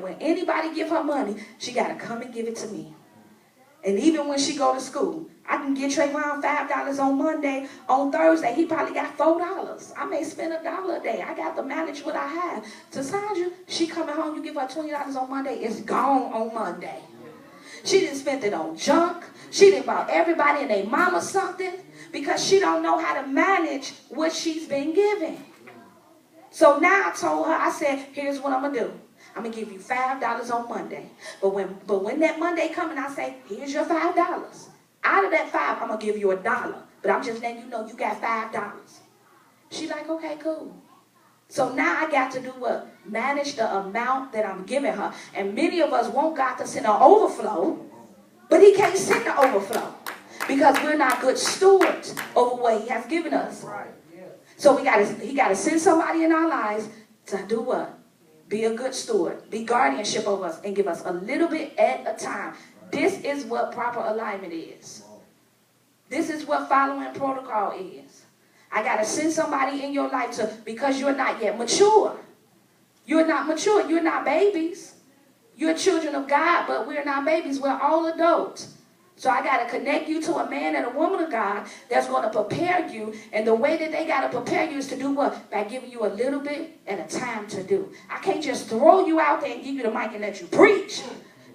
When anybody give her money, she got to come and give it to me. And even when she go to school, I can get Trayvon $5 on Monday. On Thursday, he probably got $4. I may spend $1 a day. I got to manage what I have. To Sandra, she coming home, you give her $20 on Monday, it's gone on Monday. She didn't spend it on junk. She didn't buy everybody and their mama something because she don't know how to manage what she's been given. So now I told her, I said, here's what I'm going to do. I'm going to give you $5 on Monday. But when that Monday comes and I say, here's your $5. Out of that $5, I'm going to give you $1. But I'm just letting you know you got $5. She's like, okay, cool. So now I got to do what? Manage the amount that I'm giving her. And many of us want God to send an overflow, but he can't send the overflow because we're not good stewards over what he has given us. So he got to send somebody in our lives to do what? Be a good steward. Be guardianship over us and give us a little bit at a time. This is what proper alignment is. This is what following protocol is. I got to send somebody in your life because you're not yet mature. You're not mature. You're not babies. You're children of God, but we're not babies. We're all adults. So I got to connect you to a man and a woman of God that's going to prepare you. And the way that they got to prepare you is to do what? By giving you a little bit at a time to do. I can't just throw you out there and give you the mic and let you preach.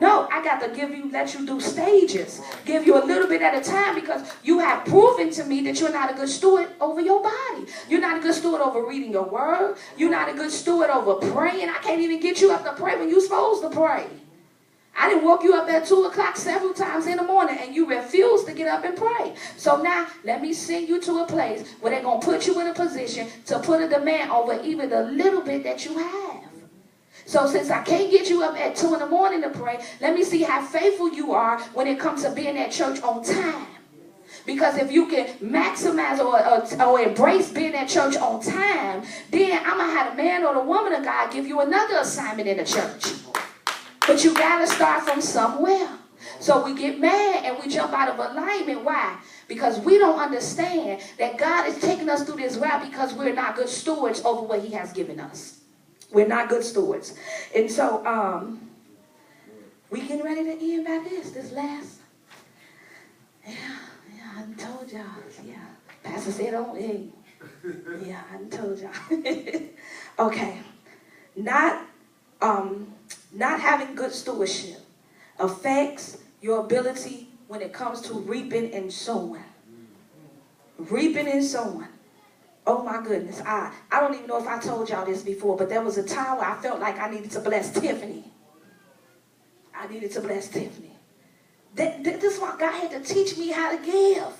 No, I got to let you do stages. Give you a little bit at a time because you have proven to me that you're not a good steward over your body. You're not a good steward over reading your word. You're not a good steward over praying. I can't even get you up to pray when you're supposed to pray. I didn't woke you up at 2 o'clock several times in the morning and you refused to get up and pray. So now let me send you to a place where they're going to put you in a position to put a demand over even the little bit that you have. So since I can't get you up at 2 in the morning to pray, let me see how faithful you are when it comes to being at church on time. Because if you can maximize or embrace being at church on time, then I'm going to have the man or the woman of God give you another assignment in the church. But you got to start from somewhere. So we get mad and we jump out of alignment. Why? Because we don't understand that God is taking us through this route because we're not good stewards over what he has given us. We're not good stewards. And so we getting ready to end by this last. Yeah, I done told y'all. Yeah, Pastor said, oh, hey. Yeah, I done told y'all. Okay. Not having good stewardship affects your ability when it comes to reaping and sowing. Reaping and sowing. Oh my goodness. I don't even know if I told y'all this before, but there was a time where I felt like I needed to bless Tiffany. I needed to bless Tiffany. This is why God had to teach me how to give.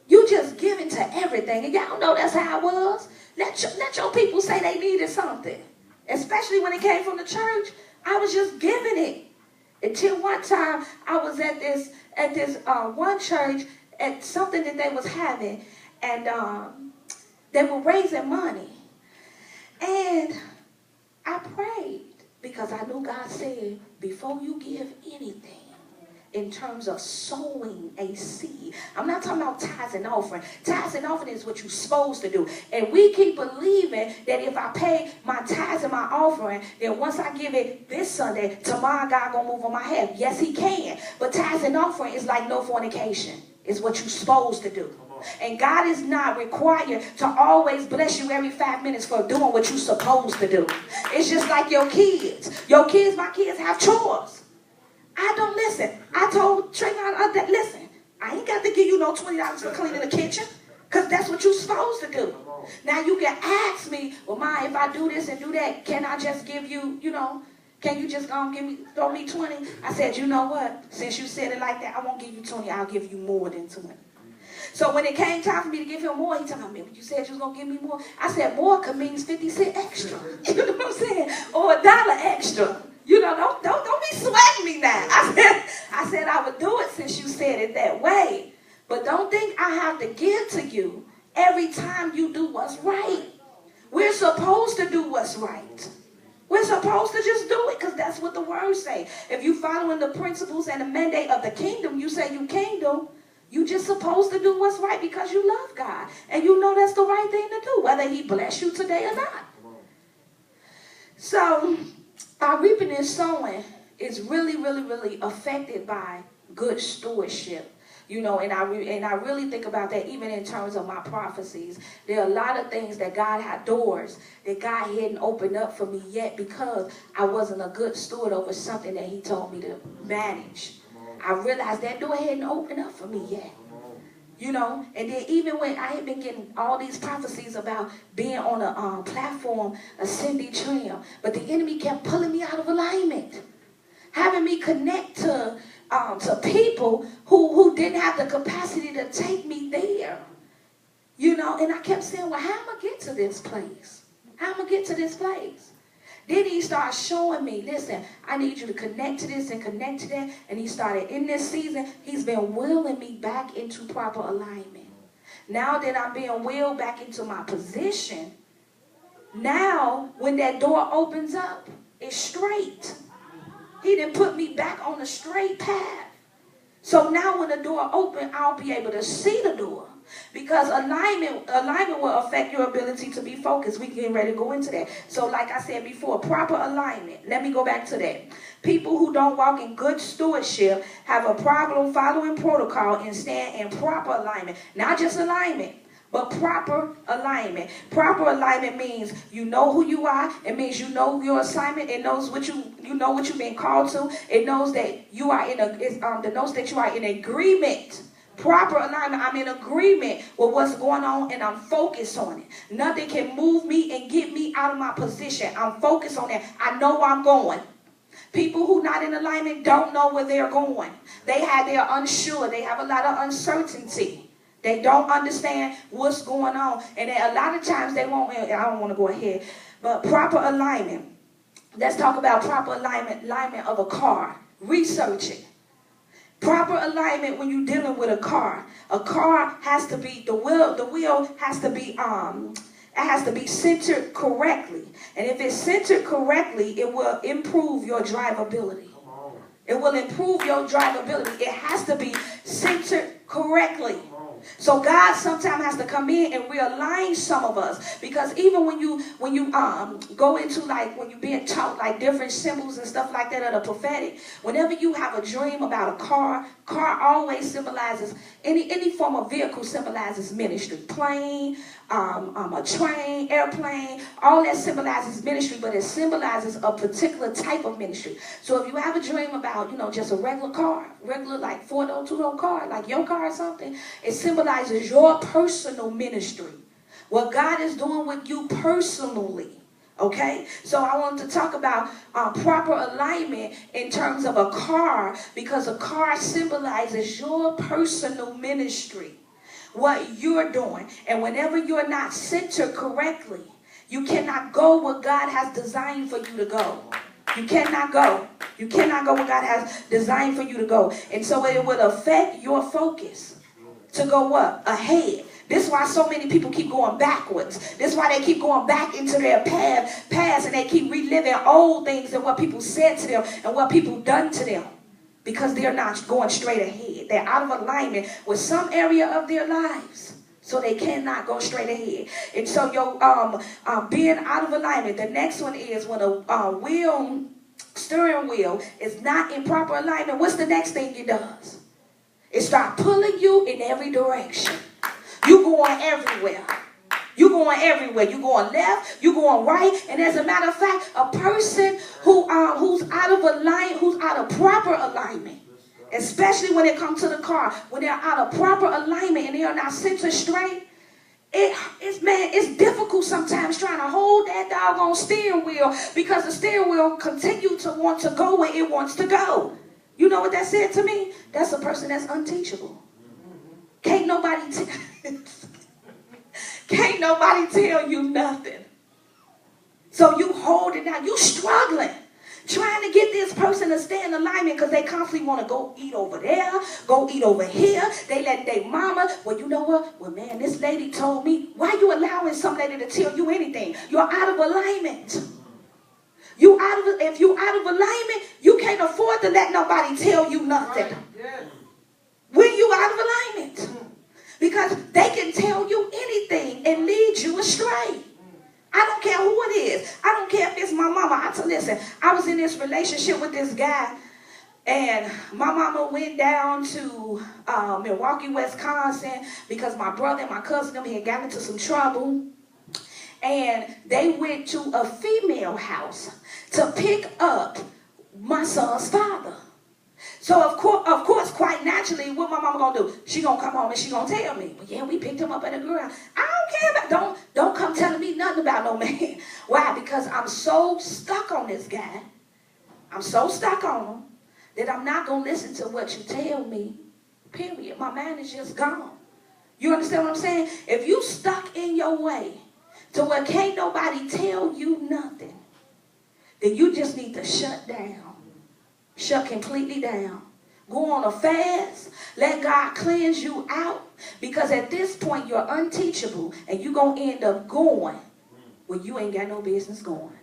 You just give into everything. And y'all know that's how I was. Let your people say they needed something. Especially when it came from the church. I was just giving it. Until one time I was at this one church at something that they was having, and they were raising money. And I prayed because I knew God said, before you give anything in terms of sowing a seed. I'm not talking about tithes and offering. Tithes and offering is what you're supposed to do. And we keep believing that if I pay my tithes and my offering, then once I give it this Sunday, tomorrow God gonna move on my head. Yes, he can. But tithes and offering is like no fornication. It's what you're supposed to do. And God is not required to always bless you every 5 minutes for doing what you're supposed to do. It's just like your kids. My kids have chores. I don't listen. I told Trayvon, listen, I ain't got to give you no $20 for cleaning the kitchen because that's what you're supposed to do. Now you can ask me, well, Ma, if I do this and do that, can I just give you, can you just throw me 20? I said, you know what? Since you said it like that, I won't give you 20. I'll give you more than 20. So when it came time for me to give him more, he told me, you said you was going to give me more. I said, more could mean 50 cents extra. You know what I'm saying? Or $1 extra. Don't be sweating me now. I said I would do it since you said it that way. But don't think I have to give to you every time you do what's right. We're supposed to do what's right. We're supposed to just do it because that's what the words say. If you're following the principles and the mandate of the kingdom, you say you kingdom, you just supposed to do what's right because you love God. And you know that's the right thing to do, whether he bless you today or not. So our reaping and sowing is really, really, really affected by good stewardship. You know, and I really think about that even in terms of my prophecies. There are a lot of things that God had, doors that God hadn't opened up for me yet because I wasn't a good steward over something that he told me to manage. I realized that door hadn't opened up for me yet. You know, and then even when I had been getting all these prophecies about being on a platform, ascending trim, but the enemy kept pulling me out of alignment, having me connect to people who didn't have the capacity to take me there. You know, and I kept saying, well, how am I going to get to this place? How am I going to get to this place? Then he started showing me, listen, I need you to connect to this and connect to that. And he started, in this season, he's been wheeling me back into proper alignment. Now that I'm being wheeled back into my position, now when that door opens up, it's straight. He didn't put me back on the straight path. So now when the door opens, I'll be able to see the door. Because alignment will affect your ability to be focused. We're getting ready to go into that. So like I said before, proper alignment. Let me go back to that. People who don't walk in good stewardship have a problem following protocol and stand in proper alignment. Not just alignment, but proper alignment. Proper alignment means you know who you are. It means you know your assignment. It knows what you know what you've been called to. It knows that you are it knows that you are in agreement. Proper alignment, I'm in agreement with what's going on and I'm focused on it. Nothing can move me and get me out of my position. I'm focused on it. I know where I'm going. People who not in alignment don't know where they're going. They're unsure. They have a lot of uncertainty. They don't understand what's going on. And a lot of times they won't, I don't want to go ahead, but proper alignment. Let's talk about proper alignment of a car. Research it. Proper alignment when you're dealing with a car. A car has to be, the wheel has to be, it has to be centered correctly. And if it's centered correctly, it will improve your drivability. It will improve your drivability. It has to be centered correctly. So God sometimes has to come in and realign some of us, because even when you go into, like, when you're being taught like different symbols and stuff like that of the prophetic, whenever you have a dream about a car always symbolizes any form of vehicle, symbolizes ministry. Plane, a train, airplane, all that symbolizes ministry, but it symbolizes a particular type of ministry. So if you have a dream about, just a regular car, like 4-door, 2-door car, like your car or something, it symbolizes your personal ministry. What God is doing with you personally. Okay, so I want to talk about proper alignment in terms of a car, because a car symbolizes your personal ministry, what you're doing. And whenever you're not centered correctly, you cannot go where God has designed for you to go. You cannot go. You cannot go where God has designed for you to go. And so it will affect your focus to go what? Ahead. This is why so many people keep going backwards. This is why they keep going back into their past, and they keep reliving old things and what people said to them and what people done to them, because they're not going straight ahead. They're out of alignment with some area of their lives, so they cannot go straight ahead. And so being out of alignment. The next one is when a steering wheel is not in proper alignment. What's the next thing it does? It starts pulling you in every direction. You're going everywhere. You're going everywhere. You're going left. You're going right. And as a matter of fact, a person who's out of alignment, who's out of proper alignment, especially when it comes to the car, when they're out of proper alignment and they are not centered straight, it's difficult sometimes trying to hold that doggone steering wheel, because the steering wheel continues to want to go where it wants to go. You know what that said to me? That's a person that's unteachable. Can't nobody tell you nothing. So you hold it down. You struggling, trying to get this person to stay in alignment, because they constantly want to go eat over there, go eat over here. They let their mama, well, you know what? Well, man, this lady told me. Why you allowing some lady to tell you anything? You're out of alignment. If you're out of alignment, you can't afford to let nobody tell you nothing. Right. Yes. When you out of alignment, because they can tell you anything and lead you astray. I don't care who it is. I don't care if it's my mama. Listen, I was in this relationship with this guy, and my mama went down to Milwaukee, Wisconsin, because my brother and my cousin them had gotten into some trouble. And they went to a female house to pick up my son's father. So of course, quite naturally, what my mama gonna do? She gonna come home and she gonna tell me, well, yeah, we picked him up at a girl. I don't care about, don't come telling me nothing about no man. Why? Because I'm so stuck on this guy. I'm so stuck on him that I'm not gonna listen to what you tell me. Period. My mind is just gone. You understand what I'm saying? If you stuck in your way to where can't nobody tell you nothing, then you just need to shut down. Shut completely down. Go on a fast. Let God cleanse you out. Because at this point, you're unteachable. And you're going to end up going where you ain't got no business going.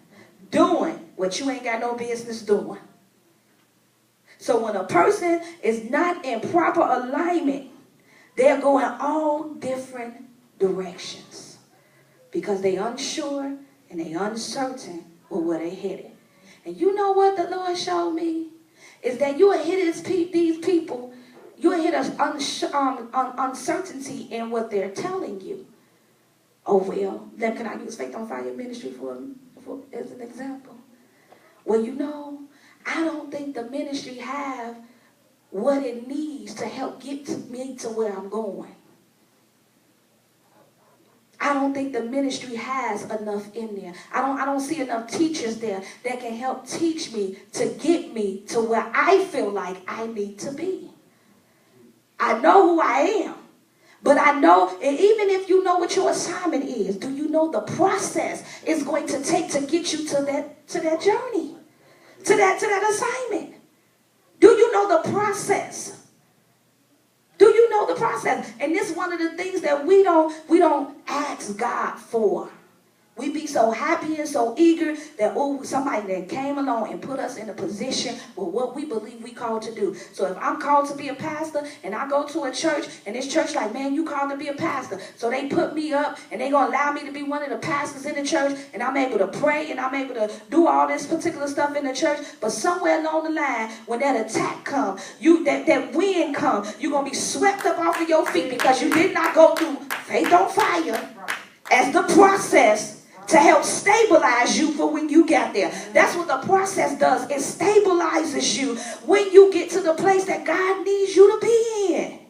Doing what you ain't got no business doing. So when a person is not in proper alignment, they're going all different directions. Because they're unsure and they're uncertain with where they're headed. And you know what the Lord showed me? Is that you will hit these people, you will hit uncertainty in what they're telling you. Oh, well, then can I use Faith on Fire ministry as an example? Well, you know, I don't think the ministry have what it needs to help get me to where I'm going. I don't think the ministry has enough in there. I don't see enough teachers there that can help teach me to get me to where I feel like I need to be. I know who I am. But I know, and even if you know what your assignment is, do you know the process it's going to take to get you to that journey, to that assignment? Do you know the process? Do you know the process? And this is one of the things that we don't ask God for. We be so happy and so eager that, oh, somebody that came along and put us in a position with what we believe we called to do. So if I'm called to be a pastor and I go to a church and this church like, man, you called to be a pastor. So they put me up and they're going to allow me to be one of the pastors in the church, and I'm able to pray and I'm able to do all this particular stuff in the church. But somewhere along the line, when that attack comes, that wind comes, you're going to be swept up off of your feet because you did not go through Faith on Fire as the process to help stabilize you for when you get there. That's what the process does. It stabilizes you when you get to the place that God needs you to be in.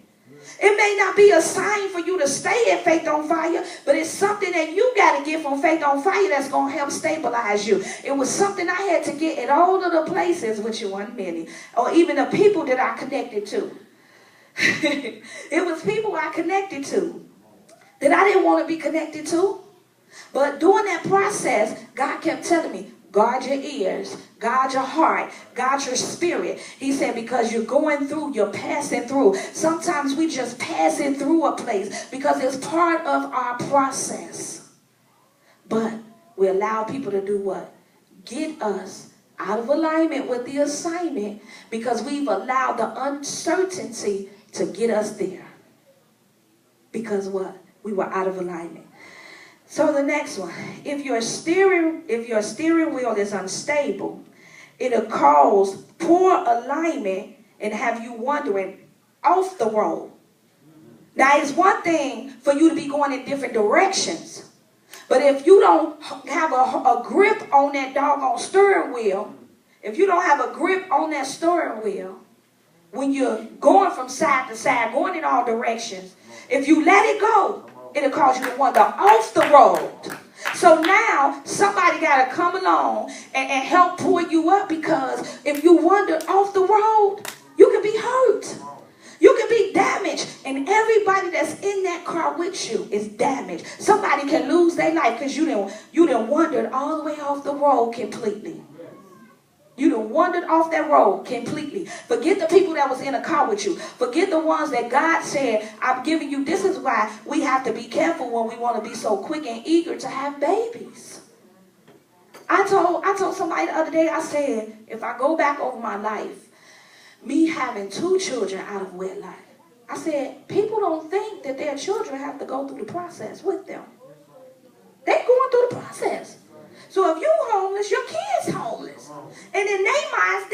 It may not be a sign for you to stay in Faith on Fire, but it's something that you got to get from Faith on Fire that's going to help stabilize you. It was something I had to get at all of the places, which you weren't many, or even the people that I connected to. It was people I connected to that I didn't want to be connected to. But during that process, God kept telling me, guard your ears, guard your heart, guard your spirit. He said, because you're going through, you're passing through. Sometimes we just passing through a place because it's part of our process. But we allow people to do what? Get us out of alignment with the assignment because we've allowed the uncertainty to get us there. Because what? We were out of alignment. So the next one, if your steering wheel is unstable, it'll cause poor alignment and have you wandering off the road. Now, it's one thing for you to be going in different directions, but if you don't have a grip on that doggone steering wheel, if you don't have a grip on that steering wheel, when you're going from side to side, going in all directions, if you let it go, it'll cause you to wander off the road. So now somebody got to come along and help pull you up, because if you wander off the road, you can be hurt. You can be damaged. And everybody that's in that car with you is damaged. Somebody can lose their life because you done wandered all the way off the road completely. You done wandered off that road completely. Forget the people that was in a car with you. Forget the ones that God said, I'm giving you. This is why we have to be careful when we want to be so quick and eager to have babies. I told somebody the other day, I said, if I go back over my life, me having 2 children out of wedlock, I said, people don't think that their children have to go through the process with them. They're going through the process. So if you're homeless, your kid's homeless. And in their minds,